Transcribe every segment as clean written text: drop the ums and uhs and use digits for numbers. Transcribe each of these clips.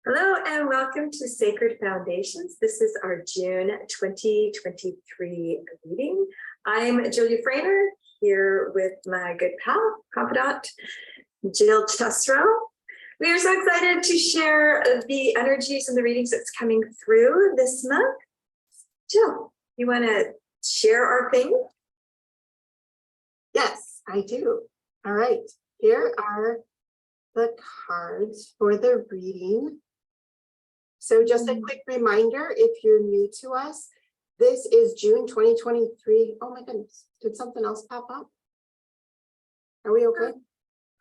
Hello and welcome to Sacred Foundations. This is our June 2023 reading. I'm Julia Frainer here with my good pal, confidant, Jill Chesrow. We are so excited to share the energies and the readings that's coming through this month. Jill, you want to share our thing? Yes, I do. All right, here are the cards for the reading. So just a quick reminder, if you're new to us, this is June 2023. Oh my goodness, did something else pop up? Are we okay?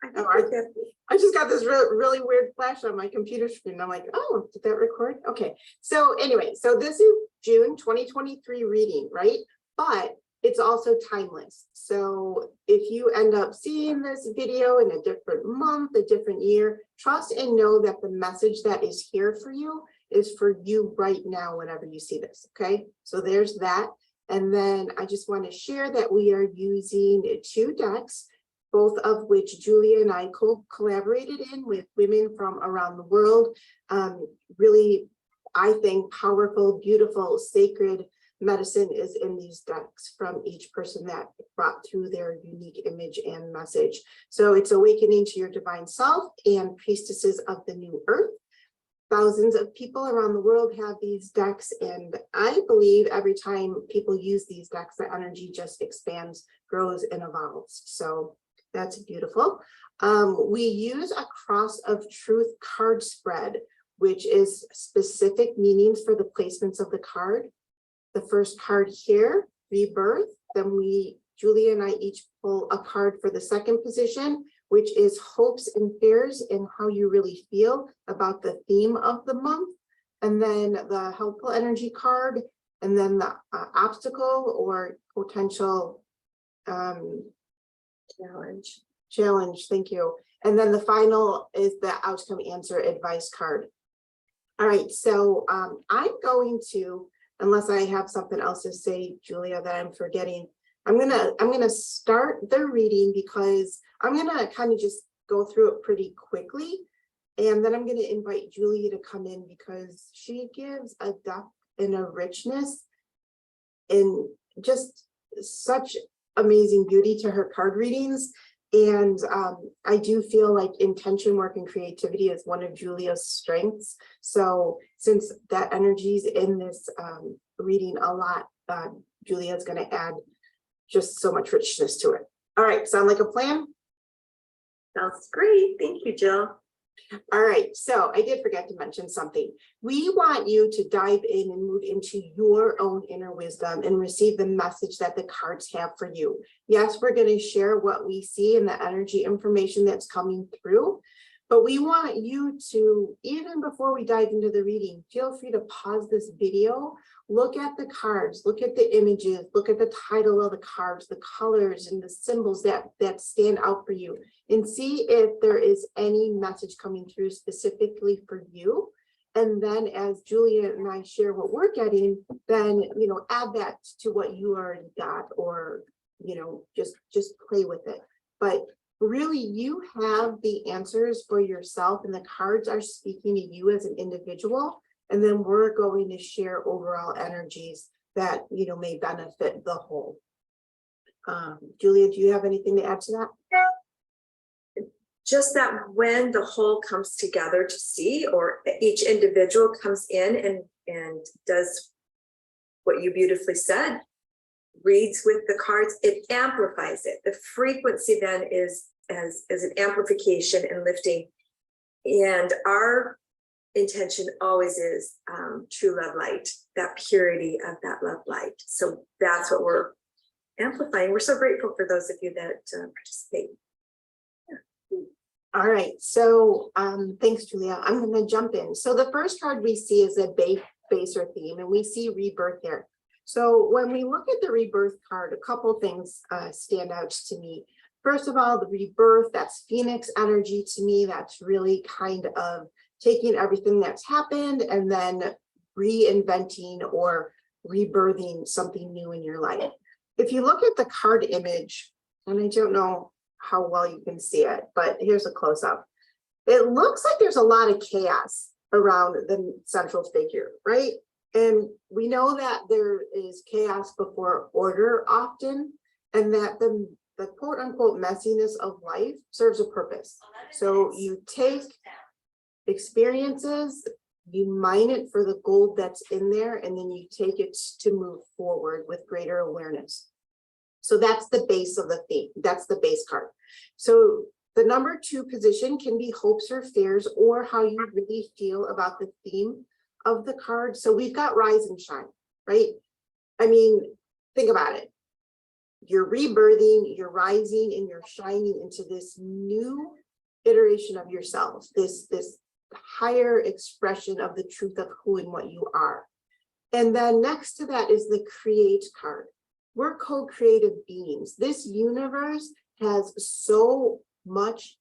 I just got this really weird flash on my computer screen. I'm like, oh, did that record? Okay. So anyway, so this is June 2023 reading, right? But it's also timeless. So if you end up seeing this video in a different month, a different year, trust and know that the message that is here for you is for you right now whenever you see this, okay? So there's that. And then I just want to share that we are using 2 decks, both of which Julia and I collaborated in with women from around the world. Really, I think, powerful, beautiful, sacred medicine is in these decks from each person that brought through their unique image and message. So it's Awakening to Your Divine Self and Priestesses of the New Earth. Thousands of people around the world have these decks, and I believe every time people use these decks, the energy just expands, grows, and evolves. So that's beautiful. We use a Cross of Truth card spread, which is specific meanings for the placements of the card. The first card here, Rebirth. Then Julia and I each pull a card for the second position, which is hopes and fears and how you really feel about the theme of the month. And then the helpful energy card, and then the obstacle or potential challenge. Thank you. And then the final is the outcome answer advice card. All right, so I'm going to, unless I have something else to say, Julia, that I'm forgetting, I'm gonna start the reading because I'm gonna kind of just go through it pretty quickly, and then I'm gonna invite Julia to come in because she gives a depth and a richness and just such amazing beauty to her card readings. And I do feel like intention work and creativity is one of Julia's strengths. So since that energy is in this reading a lot, Julia is going to add just so much richness to it. All right, sound like a plan? Sounds great. Thank you, Jill. All right, so I did forget to mention something. We want you to dive in and move into your own inner wisdom and receive the message that the cards have for you. Yes, we're going to share what we see and the energy information that's coming through, but we want you to, even before we dive into the reading, feel free to pause this video, look at the cards, look at the images, look at the title of the cards, the colors and the symbols that stand out for you, and see if there is any message coming through specifically for you. And then as Julia and I share what we're getting, then, add that to what you already got, or, just play with it. But really, you have the answers for yourself, and the cards are speaking to you as an individual. And then we're going to share overall energies that, may benefit the whole. Julia, do you have anything to add to that? Just that when the whole comes together to see, or each individual comes in and does what you beautifully said, reads with the cards, it amplifies it. The frequency then is as an amplification and lifting. And our intention always is true love light, that purity of that love light. So that's what we're amplifying. We're so grateful for those of you that participate. All right, so thanks, Julia. I'm going to jump in. So the first card we see is a baser theme, and we see rebirth here. So when we look at the rebirth card, a couple things stand out to me. First of all, the rebirth, that's Phoenix energy to me. That's really kind of taking everything that's happened and then reinventing or rebirthing something new in your life. If you look at the card image, and I don't know how well you can see it, but here's a close-up. It looks like there's a lot of chaos around the central figure, right? And we know that there is chaos before order often, and that the quote unquote messiness of life serves a purpose. So you take experiences, you mine it for the gold that's in there, and then you take it to move forward with greater awareness. So that's the base of the theme. That's the base card. So the number 2 position can be hopes or fears, or how you really feel about the theme of the card. So we've got rise and shine, right? I mean, think about it. You're rebirthing, you're rising, and you're shining into this new iteration of yourself, this higher expression of the truth of who and what you are. And then next to that is the create card. We're co-creative beings. This universe has so much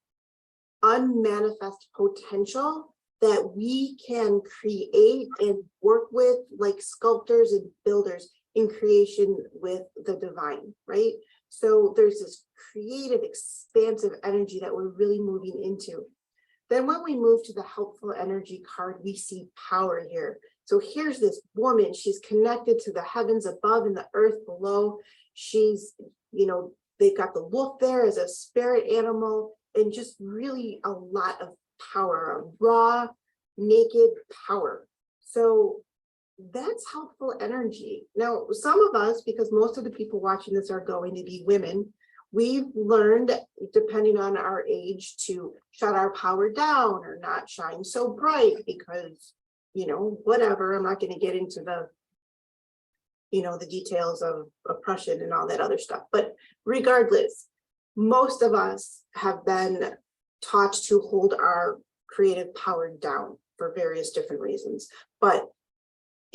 unmanifest potential that we can create and work with like sculptors and builders in creation with the divine, right? So there's this creative, expansive energy that we're really moving into. Then when we move to the helpful energy card, we see power here. So here's this woman, she's connected to the heavens above and the earth below. She's, you know, they've got the wolf there as a spirit animal, and just really a lot of power, a raw, naked power. So that's helpful energy. Now, some of us, because most of the people watching this are going to be women, we've learned, depending on our age, to shut our power down or not shine so bright because, you know, whatever. I'm not going to get into the, you know, the details of oppression and all that other stuff. But regardless, most of us have been taught to hold our creative power down for various different reasons. But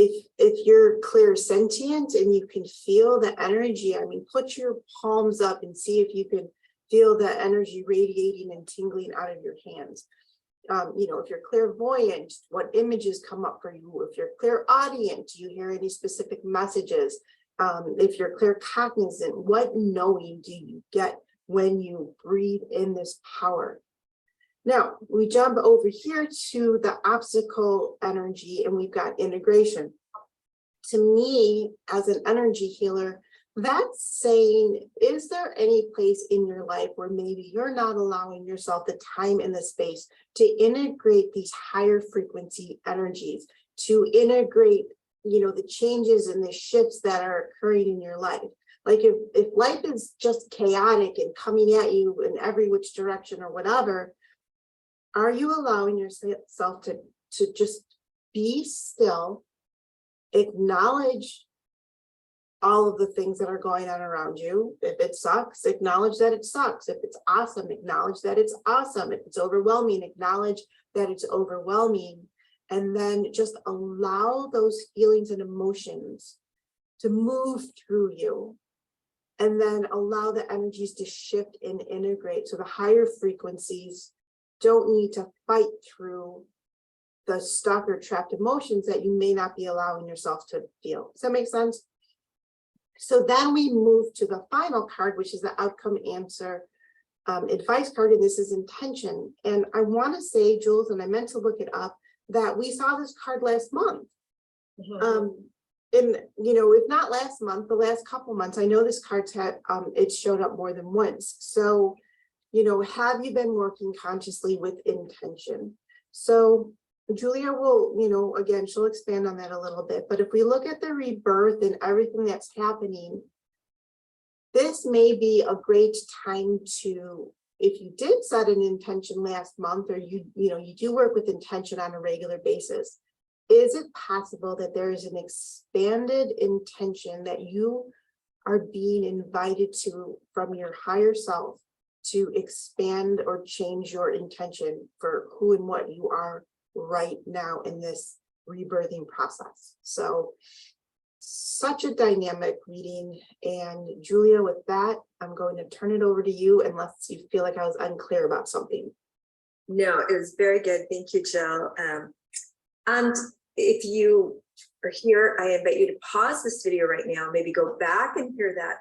if you're clairsentient and you can feel the energy, I mean, put your palms up and see if you can feel that energy radiating and tingling out of your hands. You know, if you're clairvoyant, what images come up for you? If you're clairaudient, do you hear any specific messages? If you're claircognizant, what knowing do you get when you breathe in this power? Now, we jump over here to the obstacle energy, and we've got integration. To me, as an energy healer, that's saying, is there any place in your life where maybe you're not allowing yourself the time and the space to integrate these higher frequency energies, to integrate, you know, the changes and the shifts that are occurring in your life? Like if life is just chaotic and coming at you in every which direction or whatever, are you allowing yourself to just be still, acknowledge all of the things that are going on around you? If it sucks, acknowledge that it sucks. If it's awesome, acknowledge that it's awesome. If it's overwhelming, acknowledge that it's overwhelming. And then just allow those feelings and emotions to move through you. And then allow the energies to shift and integrate. So the higher frequencies don't need to fight through the stuck or trapped emotions that you may not be allowing yourself to feel. Does that make sense? So then we move to the final card, which is the outcome answer advice card, and this is intention. And I want to say, Jules, and I meant to look it up, that we saw this card last month. And, you know, if not last month, the last couple months, I know this card's had, it's showed up more than once. So, you know, have you been working consciously with intention? So Julia will, you know, again, she'll expand on that a little bit. But if we look at the rebirth and everything that's happening, this may be a great time to, if you did set an intention last month, or you know, you do work with intention on a regular basis, is it possible that there is an expanded intention that you are being invited to from your higher self to expand or change your intention for who and what you are right now in this rebirthing process? So such a dynamic reading. And Julia, with that, I'm going to turn it over to you unless you feel like I was unclear about something. No, it was very good. Thank you, Jill. And if you are here, I invite you to pause this video right now, maybe go back and hear that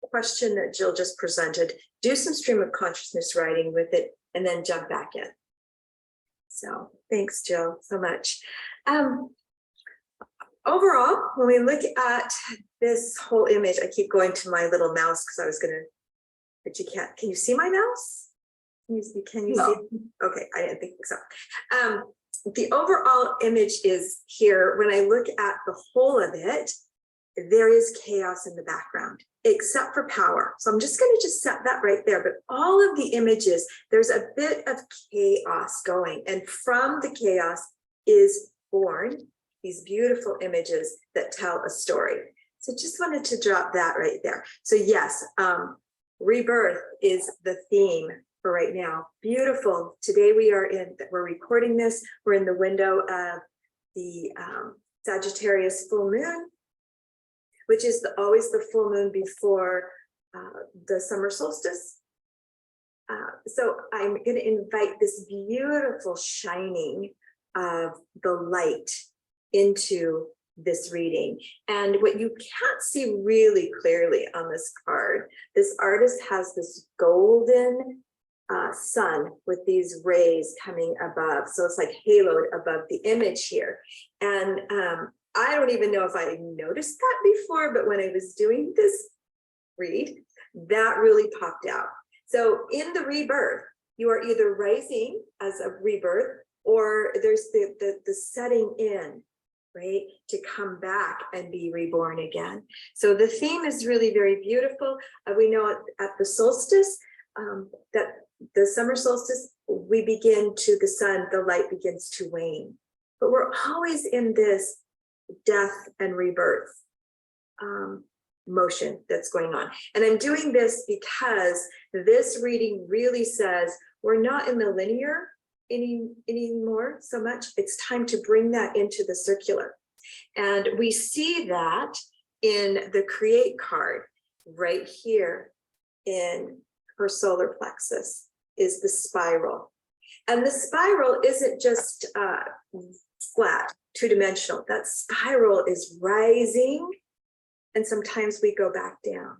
question that Jill just presented, do some stream of consciousness writing with it, and then jump back in. So thanks, Jill, so much. Overall, when we look at this whole image, I keep going to my little mouse because I was gonna, but you can't, can you see my mouse? Can you No. see? Okay, I didn't think so. The overall image is here. When I look at the whole of it, there is chaos in the background, except for power. So I'm just going to set that right there. But all of the images, there's a bit of chaos going. And from the chaos is born these beautiful images that tell a story. So just wanted to drop that right there. So yes, rebirth is the theme for right now. Beautiful. Today we're recording this. We're in the window of the Sagittarius full moon, which is always the full moon before the summer solstice. So I'm going to invite this beautiful shining of the light into this reading. And what you can't see really clearly on this card, this artist has this golden sun with these rays coming above. So it's like haloed above the image here. And I don't even know if I noticed that before, but when I was doing this read, that really popped out. So in the rebirth, you are either rising as a rebirth, or there's the setting in, right, to come back and be reborn again. So the theme is really very beautiful. We know at the solstice, that the summer solstice, we begin to the sun, the light begins to wane. But we're always in this death and rebirth motion that's going on. And I'm doing this because this reading really says we're not in the linear anymore so much. It's time to bring that into the circular. And we see that in the create card right here in her solar plexus is the spiral. And the spiral isn't just flat, two-dimensional. That spiral is rising, and sometimes we go back down.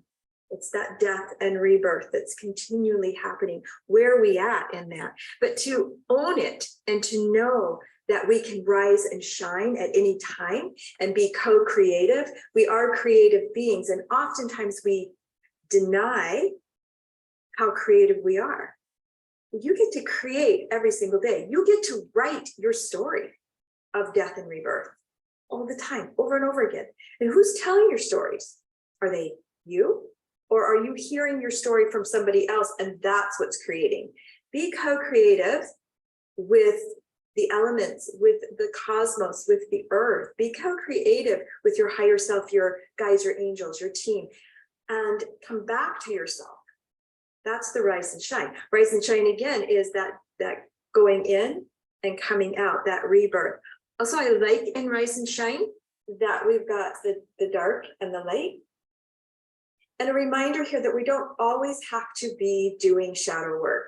It's that death and rebirth that's continually happening. Where are we at in that? But to own it and to know that we can rise and shine at any time and be co-creative. We are creative beings, and oftentimes we deny how creative we are. You get to create every single day. You get to write your story of death and rebirth all the time, over and over again. And who's telling your stories? Are they you? Or are you hearing your story from somebody else and that's what's creating? Be co-creative with the elements, with the cosmos, with the earth. Be co-creative with your higher self, your guides, your angels, your team, and come back to yourself. That's the rise and shine. Rise and shine again is that going in and coming out, that rebirth. Also, I like in rise and shine that we've got the dark and the light. And a reminder here that we don't always have to be doing shadow work.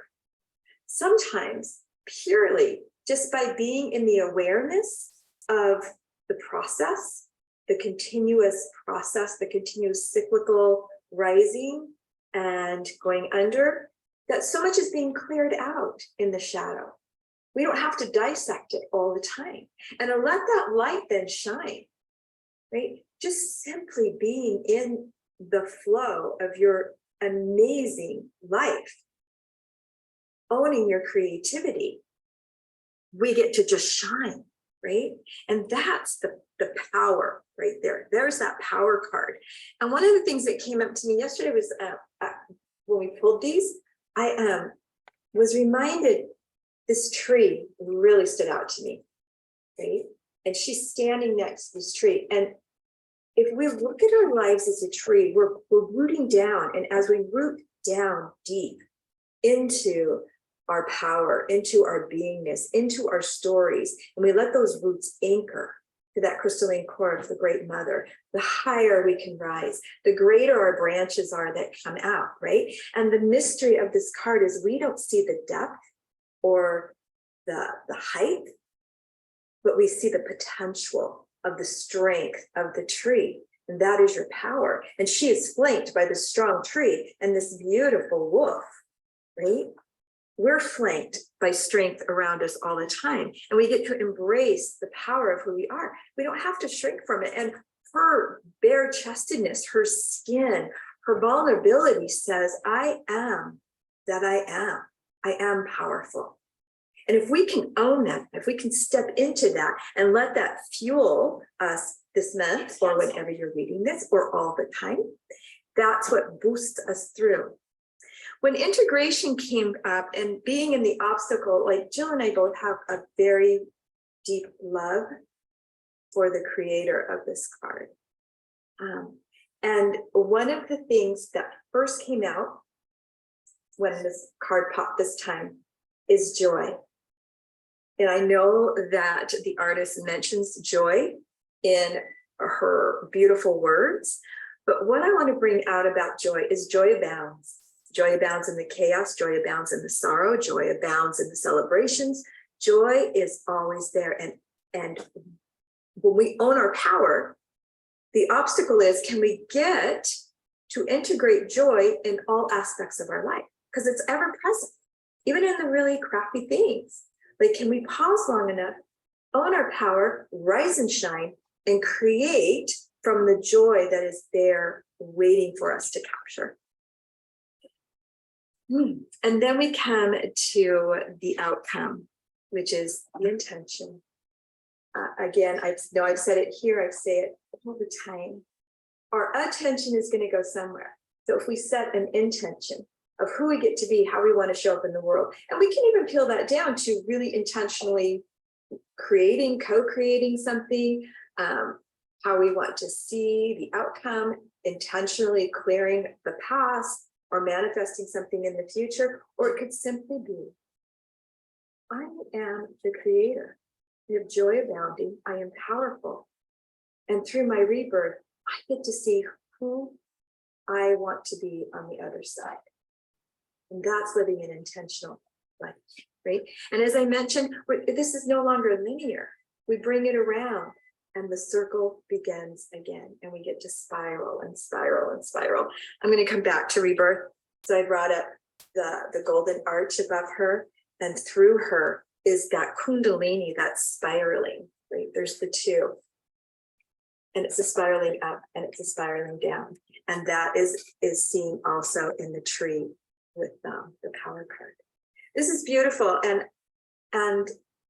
Sometimes purely just by being in the awareness of the process, the continuous process, the continuous cyclical rising and going under, that so much is being cleared out in the shadow. We don't have to dissect it all the time. And to let that light then shine, right? Just simply being in the flow of your amazing life, owning your creativity, we get to just shine, right? And that's the power right there. There's that power card. And one of the things that came up to me yesterday was when we pulled these, I was reminded this tree really stood out to me, right? And she's standing next to this tree. And if we look at our lives as a tree, we're rooting down. And as we root down deep into our power, into our beingness, into our stories, and we let those roots anchor to that crystalline core of the Great Mother, the higher we can rise, the greater our branches are that come out, right? And the mystery of this card is we don't see the depth or the height, but we see the potential of the strength of the tree. And that is your power. And she is flanked by this strong tree and this beautiful wolf, right? we're flanked by strength around us all the time. And we get to embrace the power of who we are. We don't have to shrink from it. And her bare chestedness, her skin, her vulnerability says, I am that I am. I am powerful. And if we can own that, if we can step into that and let that fuel us this month or whenever you're reading this or all the time, that's what boosts us through. When integration came up and being in the obstacle, like Jill and I both have a very deep love for the creator of this card. And one of the things that first came out when this card popped this time is joy. And I know that the artist mentions joy in her beautiful words, but what I want to bring out about joy is joy abounds. Joy abounds in the chaos, joy abounds in the sorrow, joy abounds in the celebrations. Joy is always there. And when we own our power, the obstacle is, can we get to integrate joy in all aspects of our life? Because it's ever present, even in the really crappy things. Like, can we pause long enough, own our power, rise and shine, and create from the joy that is there waiting for us to capture? And then we come to the outcome, which is the intention. Again, I know I've said it here, I say it all the time. Our attention is going to go somewhere. So if we set an intention of who we get to be, how we want to show up in the world, and we can even peel that down to really intentionally creating, co-creating something, how we want to see the outcome, intentionally clearing the past, or manifesting something in the future, or it could simply be, I am the creator. I have joy abounding. I am powerful. And through my rebirth, I get to see who I want to be on the other side. And that's living an intentional life, right? And as I mentioned, this is no longer linear. We bring it around and the circle begins again, and we get to spiral and spiral and spiral. I'm going to come back to rebirth. So I brought up the golden arch above her, and through her is that kundalini that's spiraling, right? There's the two. And it's a spiraling up and it's a spiraling down. And that is seen also in the tree with the power card. This is beautiful. And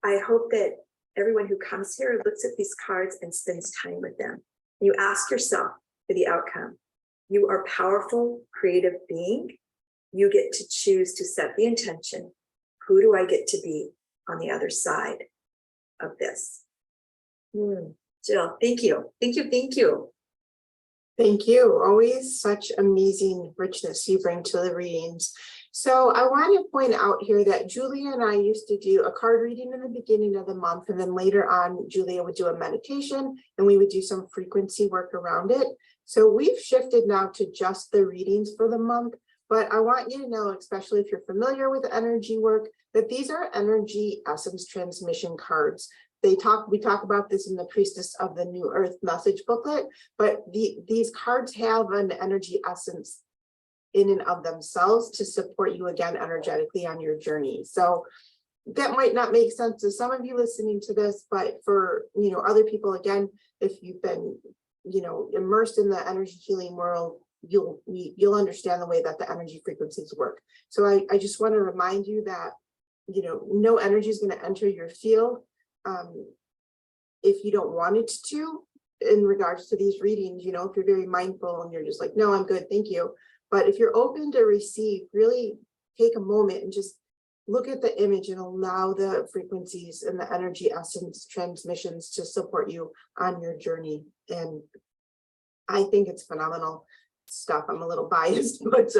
I hope that everyone who comes here looks at these cards and spends time with them. You ask yourself for the outcome. You are a powerful, creative being. You get to choose to set the intention. Who do I get to be on the other side of this? Jill, thank you. Thank you. Thank you. Thank you. Always such amazing richness you bring to the readings. So I want to point out here that Julia and I used to do a card reading in the beginning of the month, and then later on, Julia would do a meditation and we would do some frequency work around it. So we've shifted now to just the readings for the month, but I want you to know, especially if you're familiar with energy work, that these are energy essence transmission cards. We talk about this in the Priestess of the New Earth message booklet, but these cards have an energy essence in and of themselves to support you again energetically on your journey. So that might not make sense to some of you listening to this, but for other people, again, if you've been immersed in the energy healing world, you'll understand the way that the energy frequencies work. So I just want to remind you that no energy is going to enter your field if you don't want it to, in regards to these readings. If you're very mindful and you're just like, no, I'm good, thank you. But if you're open to receive, really take a moment and just look at the image and allow the frequencies and the energy essence transmissions to support you on your journey. And I think it's phenomenal stuff. I'm a little biased, but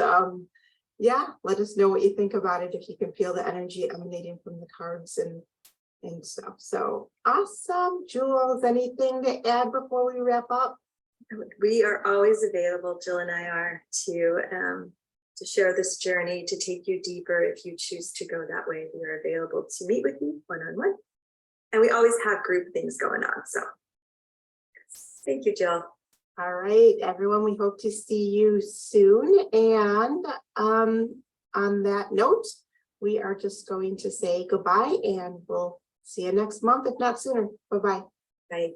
yeah, let us know what you think about it, if you can feel the energy emanating from the cards and stuff. So awesome. Jules, anything to add before we wrap up? We are always available, Jill and I are, to share this journey, to take you deeper if you choose to go that way. We are available to meet with you one-on-one. And we always have group things going on. So thank you, Jill. All right, everyone, we hope to see you soon. And on that note, we are just going to say goodbye and we'll see you next month, if not sooner. Bye-bye. Bye.